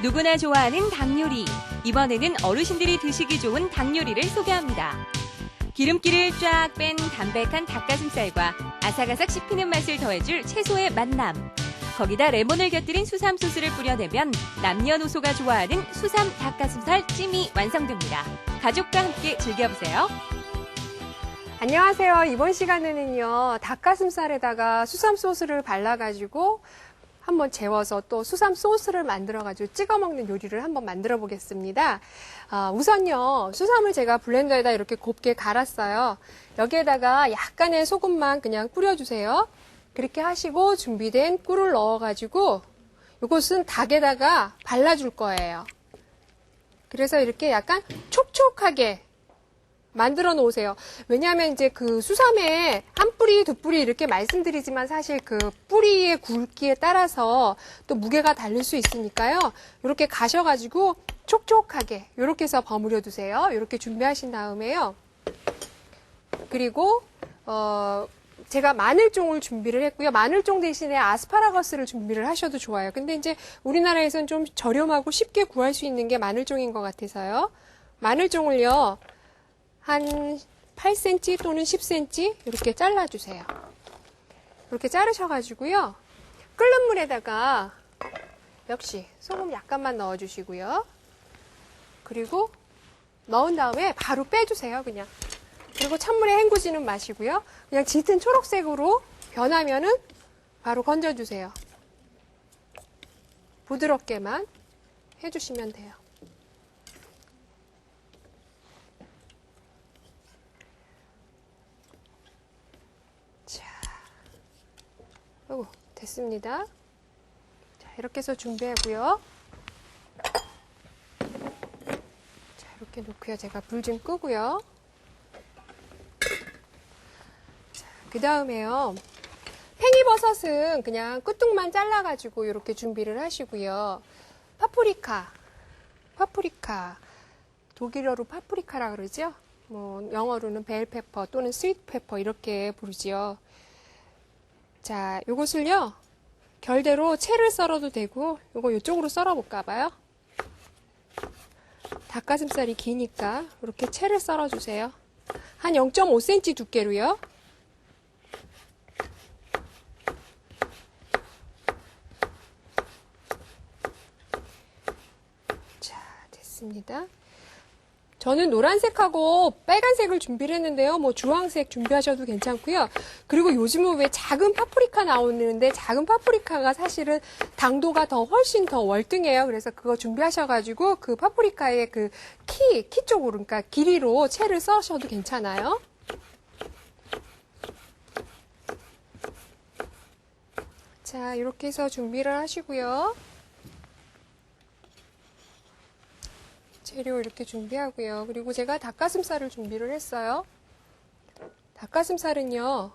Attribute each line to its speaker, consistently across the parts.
Speaker 1: 누구나 좋아하는 닭 요리. 이번에는 어르신들이 드시기 좋은 닭 요리를 소개합니다. 기름기를 쫙 뺀 담백한 닭가슴살과 아삭아삭 씹히는 맛을 더해줄 채소의 만남. 거기다 레몬을 곁들인 수삼 소스를 뿌려내면 남녀노소가 좋아하는 수삼 닭가슴살 찜이 완성됩니다. 가족과 함께 즐겨보세요.
Speaker 2: 안녕하세요. 이번 시간에는요, 닭가슴살에다가 수삼 소스를 발라가지고 한번 재워서 또 수삼 소스를 만들어가지고 찍어 먹는 요리를 한번 만들어 보겠습니다. 우선요, 수삼을 제가 블렌더에다 이렇게 곱게 갈았어요. 여기에다가 약간의 소금만 그냥 뿌려주세요. 그렇게 하시고 준비된 꿀을 넣어가지고 이것은 닭에다가 발라줄 거예요. 그래서 이렇게 약간 촉촉하게 만들어 놓으세요. 왜냐하면 이제 그 수삼에 한 뿌리, 두 뿌리 이렇게 말씀드리지만 사실 그 뿌리의 굵기에 따라서 또 무게가 다를 수 있으니까요. 이렇게 가셔가지고 촉촉하게 이렇게 해서 버무려 두세요. 이렇게 준비하신 다음에요. 그리고 제가 마늘종을 준비를 했고요. 마늘종 대신에 아스파라거스를 준비를 하셔도 좋아요. 근데 이제 우리나라에서는 좀 저렴하고 쉽게 구할 수 있는 게 마늘종인 것 같아서요. 마늘종을요. 한 8cm 또는 10cm 이렇게 잘라주세요. 이렇게 자르셔가지고요. 끓는 물에다가 역시 소금 약간만 넣어주시고요. 그리고 넣은 다음에 바로 빼주세요. 그냥. 그리고 찬물에 헹구지는 마시고요. 그냥 짙은 초록색으로 변하면은 바로 건져주세요. 부드럽게만 해주시면 돼요. 됐습니다. 자, 이렇게 해서 준비하고요. 자, 이렇게 놓고요. 제가 불 좀 끄고요. 자, 그 다음에요. 팽이버섯은 그냥 끝둥만 잘라가지고 이렇게 준비를 하시고요. 파프리카. 독일어로 파프리카라 그러죠? 영어로는 벨페퍼 또는 스위트페퍼 이렇게 부르지요. 자, 요것을요, 결대로 채를 썰어도 되고, 요거 이쪽으로 썰어볼까 봐요. 닭가슴살이 기니까, 이렇게 채를 썰어주세요. 한 0.5cm 두께로요. 자, 됐습니다. 저는 노란색하고 빨간색을 준비를 했는데요. 주황색 준비하셔도 괜찮고요. 그리고 요즘은 왜 작은 파프리카 나오는데 작은 파프리카가 사실은 당도가 훨씬 더 월등해요. 그래서 그거 준비하셔가지고 그 파프리카의 그 키 쪽으로, 그러니까 길이로 채를 써셔도 괜찮아요. 자, 이렇게 해서 준비를 하시고요. 재료 이렇게 준비하고요. 그리고 제가 닭가슴살을 준비를 했어요. 닭가슴살은요.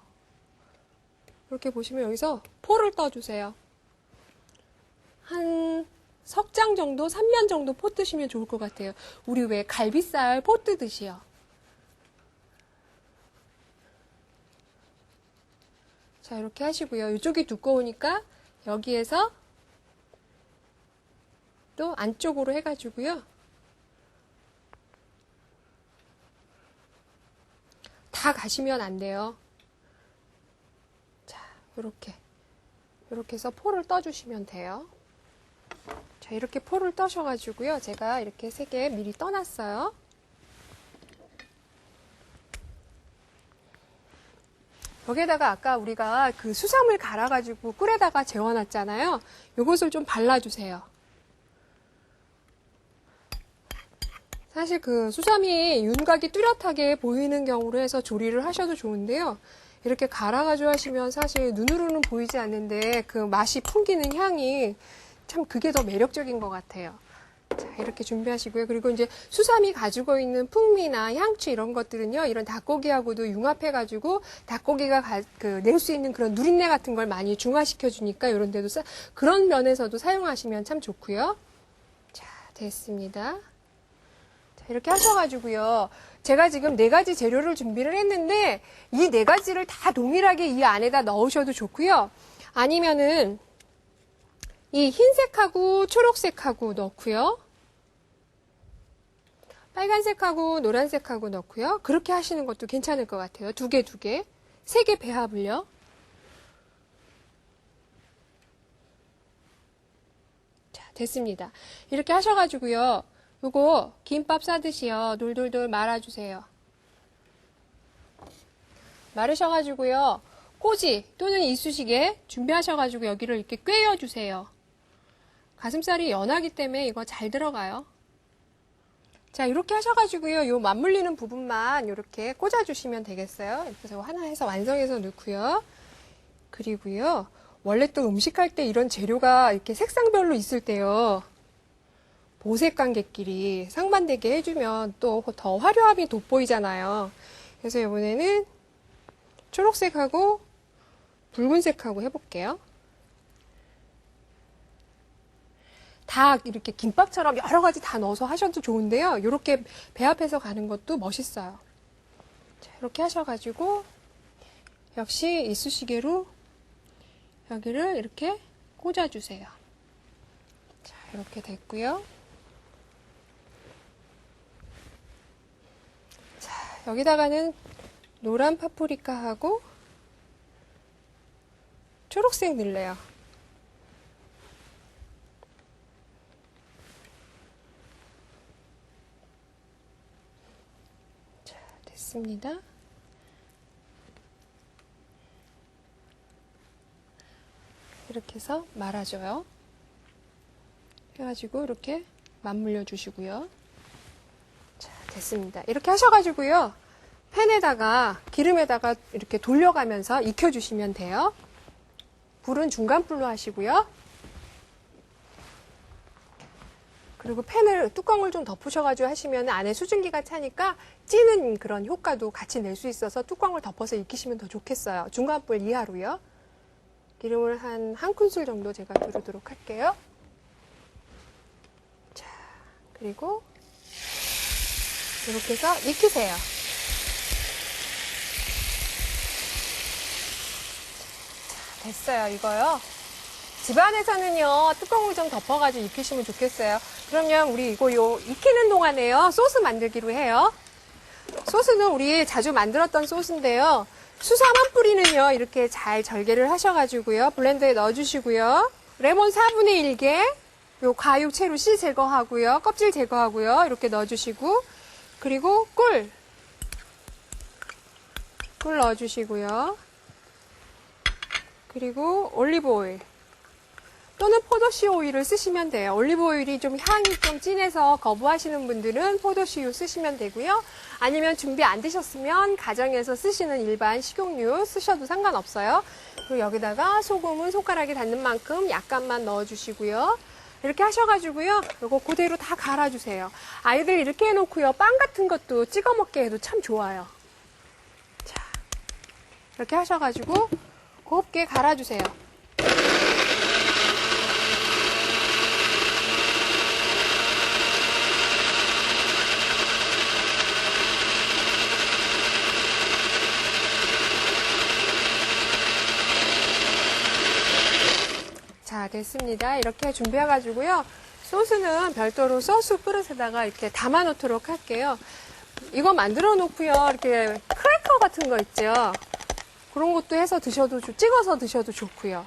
Speaker 2: 이렇게 보시면 여기서 포를 떠주세요. 한 석장 정도, 3면 정도 포 뜨시면 좋을 것 같아요. 우리 왜 갈비살 포 뜨듯이요. 자, 이렇게 하시고요. 이쪽이 두꺼우니까 여기에서 또 안쪽으로 해가지고요. 다 가시면 안 돼요. 자, 이렇게 해서 포를 떠주시면 돼요. 자, 이렇게 포를 떠셔가지고요. 제가 이렇게 3개 미리 떠놨어요. 여기에다가 아까 우리가 그 수삼을 갈아가지고 꿀에다가 재워놨잖아요. 요것을 좀 발라주세요. 사실 그 수삼이 윤곽이 뚜렷하게 보이는 경우로 해서 조리를 하셔도 좋은데요. 이렇게 갈아가지고 하시면 사실 눈으로는 보이지 않는데 그 맛이 풍기는 향이 참 그게 더 매력적인 것 같아요. 자, 이렇게 준비하시고요. 그리고 이제 수삼이 가지고 있는 풍미나 향취 이런 것들은요, 이런 닭고기하고도 융합해가지고 닭고기가 낼 수 있는 그런 누린내 같은 걸 많이 중화시켜주니까 이런 데도 그런 면에서도 사용하시면 참 좋고요. 자, 됐습니다. 이렇게 하셔가지고요. 제가 지금 4가지 재료를 준비를 했는데 이 4가지를 다 동일하게 이 안에다 넣으셔도 좋고요. 아니면은 이 흰색하고 초록색하고 넣고요. 빨간색하고 노란색하고 넣고요. 그렇게 하시는 것도 괜찮을 것 같아요. 두 개, 세 개 배합을요. 자, 됐습니다. 이렇게 하셔가지고요. 요거 김밥 싸듯이요. 돌돌돌 말아주세요. 마르셔가지고요. 꼬지 또는 이쑤시개 준비하셔가지고 여기를 이렇게 꿰어주세요. 가슴살이 연하기 때문에 이거 잘 들어가요. 자, 이렇게 하셔가지고요. 요 맞물리는 부분만 이렇게 꽂아주시면 되겠어요. 이렇게 해서 하나 해서 완성해서 넣고요. 그리고요. 원래 또 음식할 때 이런 재료가 이렇게 색상별로 있을 때요. 보색 관객끼리 상반되게 해주면 또 더 화려함이 돋보이잖아요. 그래서 이번에는 초록색하고 붉은색하고 해볼게요. 다 이렇게 김밥처럼 여러 가지 다 넣어서 하셔도 좋은데요. 이렇게 배합해서 가는 것도 멋있어요. 자, 이렇게 하셔가지고 역시 이쑤시개로 여기를 이렇게 꽂아주세요. 자, 이렇게 됐고요. 자, 여기다가는 노란 파프리카하고 초록색 넣을래요. 자, 됐습니다. 이렇게 해서 말아줘요. 해가지고 이렇게 맞물려 주시고요. 자, 됐습니다. 이렇게 하셔가지고요. 팬에다가 기름에다가 이렇게 돌려가면서 익혀주시면 돼요. 불은 중간불로 하시고요. 그리고 팬을 뚜껑을 좀 덮으셔가지고 하시면 안에 수증기가 차니까 찌는 그런 효과도 같이 낼 수 있어서 뚜껑을 덮어서 익히시면 더 좋겠어요. 중간불 이하로요. 기름을 한 큰술 정도 제가 두르도록 할게요. 자, 그리고 이렇게 해서 익히세요. 자, 됐어요. 이거요. 집안에서는요, 뚜껑을 좀 덮어가지고 익히시면 좋겠어요. 그러면 우리 이거 익히는 동안에요, 소스 만들기로 해요. 소스는 우리 자주 만들었던 소스인데요. 수삼 한 뿌리는요, 이렇게 잘 절개를 하셔가지고요, 블렌더에 넣어주시고요. 레몬 4분의 1개, 요 과육 채로 씨 제거하고요, 껍질 제거하고요, 이렇게 넣어주시고, 그리고 꿀 넣어주시고요. 그리고 올리브 오일 또는 포도씨 오일을 쓰시면 돼요. 올리브 오일이 좀 향이 좀 진해서 거부하시는 분들은 포도씨유 쓰시면 되고요. 아니면 준비 안 되셨으면 가정에서 쓰시는 일반 식용유 쓰셔도 상관없어요. 그리고 여기다가 소금은 손가락에 닿는 만큼 약간만 넣어주시고요. 이렇게 하셔가지고요. 이거 그대로 다 갈아주세요. 아이들 이렇게 해놓고요. 빵 같은 것도 찍어 먹게 해도 참 좋아요. 자, 이렇게 하셔가지고 곱게 갈아주세요. 자, 됐습니다. 이렇게 준비해가지고요. 소스는 별도로 소스 그릇에다가 이렇게 담아 놓도록 할게요. 이거 만들어 놓고요. 이렇게 크래커 같은 거 있죠. 그런 것도 해서 드셔도, 찍어서 드셔도 좋고요.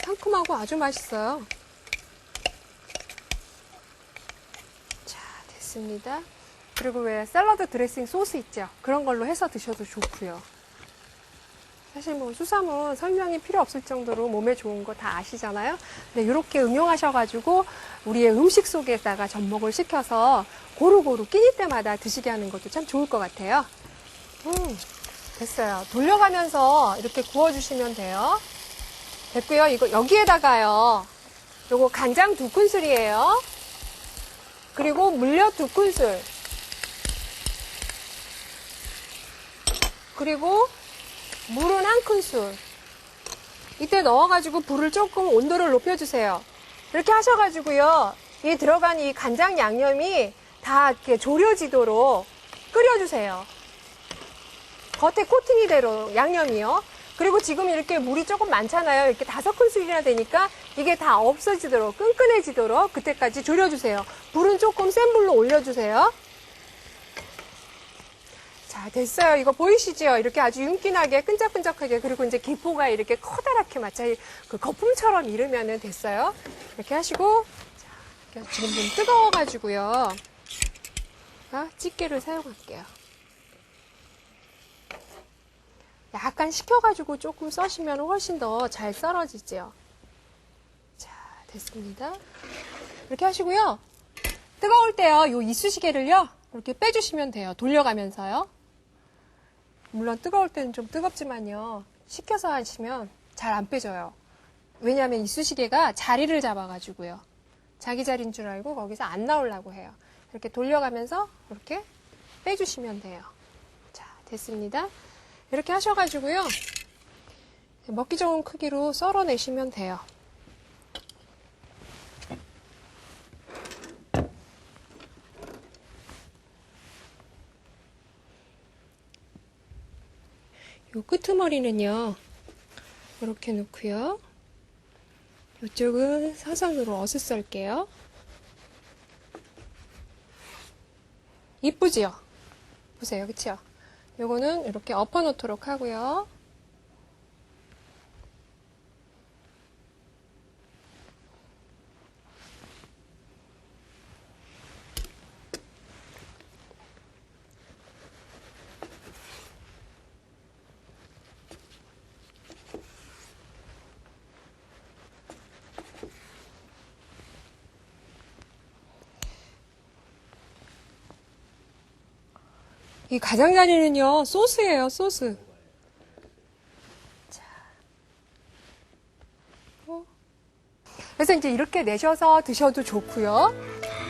Speaker 2: 상큼하고 아주 맛있어요. 자, 됐습니다. 그리고 왜 샐러드 드레싱 소스 있죠? 그런 걸로 해서 드셔도 좋고요. 사실 뭐 수삼은 설명이 필요 없을 정도로 몸에 좋은 거 다 아시잖아요. 근데 이렇게 응용하셔가지고 우리의 음식 속에다가 접목을 시켜서 고루고루 끼니 때마다 드시게 하는 것도 참 좋을 것 같아요. 됐어요. 돌려가면서 이렇게 구워주시면 돼요. 됐고요. 이거 여기에다가요. 요거 간장 2큰술이에요. 그리고 물엿 2큰술. 그리고 물은 1큰술. 이때 넣어가지고 불을 조금 온도를 높여주세요. 이렇게 하셔가지고요. 이 들어간 이 간장 양념이 다 이렇게 졸여지도록 끓여주세요. 겉에 코팅이 되도록 양념이요. 그리고 지금 이렇게 물이 조금 많잖아요. 이렇게 5큰술이나 되니까 이게 다 없어지도록, 끈끈해지도록 그때까지 졸여주세요. 불은 조금 센 불로 올려주세요. 자, 됐어요. 이거 보이시죠? 이렇게 아주 윤기나게 끈적끈적하게, 그리고 이제 기포가 이렇게 커다랗게 마치 그 거품처럼 이르면은 됐어요. 이렇게 하시고, 자, 지금 좀 뜨거워가지고요. 집게를 사용할게요. 약간 식혀가지고 조금 써시면 훨씬 더 잘 썰어지죠. 자, 됐습니다. 이렇게 하시고요. 뜨거울 때요, 요 이쑤시개를요, 이렇게 빼주시면 돼요. 돌려가면서요. 물론 뜨거울 때는 좀 뜨겁지만요, 식혀서 하시면 잘 안 빼져요. 왜냐하면 이쑤시개가 자리를 잡아가지고요. 자기 자리인 줄 알고 거기서 안 나오려고 해요. 이렇게 돌려가면서 이렇게 빼주시면 돼요. 자, 됐습니다. 이렇게 하셔가지고요, 먹기 좋은 크기로 썰어내시면 돼요. 요 끄트머리는요, 이렇게 놓고요. 이쪽은 사선으로 어슷 썰게요. 이쁘지요? 보세요, 그쵸? 요거는 이렇게 엎어 놓도록 하고요. 이 가장자리는요, 소스예요, 소스. 자. 그래서 이제 이렇게 내셔서 드셔도 좋고요.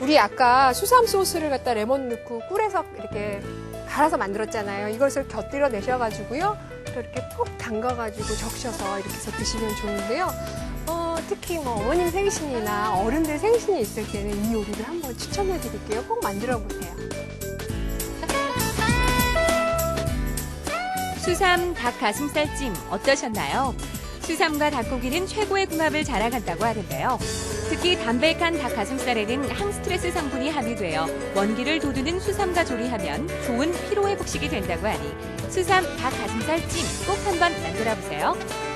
Speaker 2: 우리 아까 수삼 소스를 갖다 레몬 넣고 꿀에서 이렇게 갈아서 만들었잖아요. 이것을 곁들여 내셔가지고요, 또 이렇게 푹 담가가지고 적셔서 이렇게 해서 드시면 좋은데요. 특히 뭐 어머님 생신이나 어른들 생신이 있을 때는 이 요리를 한번 추천해 드릴게요. 꼭 만들어 보세요.
Speaker 1: 수삼 닭 가슴살찜 어떠셨나요? 수삼과 닭고기는 최고의 궁합을 자랑한다고 하는데요. 특히 담백한 닭 가슴살에는 항스트레스 성분이 함유되어 원기를 돋우는 수삼과 조리하면 좋은 피로 회복식이 된다고 하니 수삼 닭 가슴살찜 꼭 한번 만들어 보세요.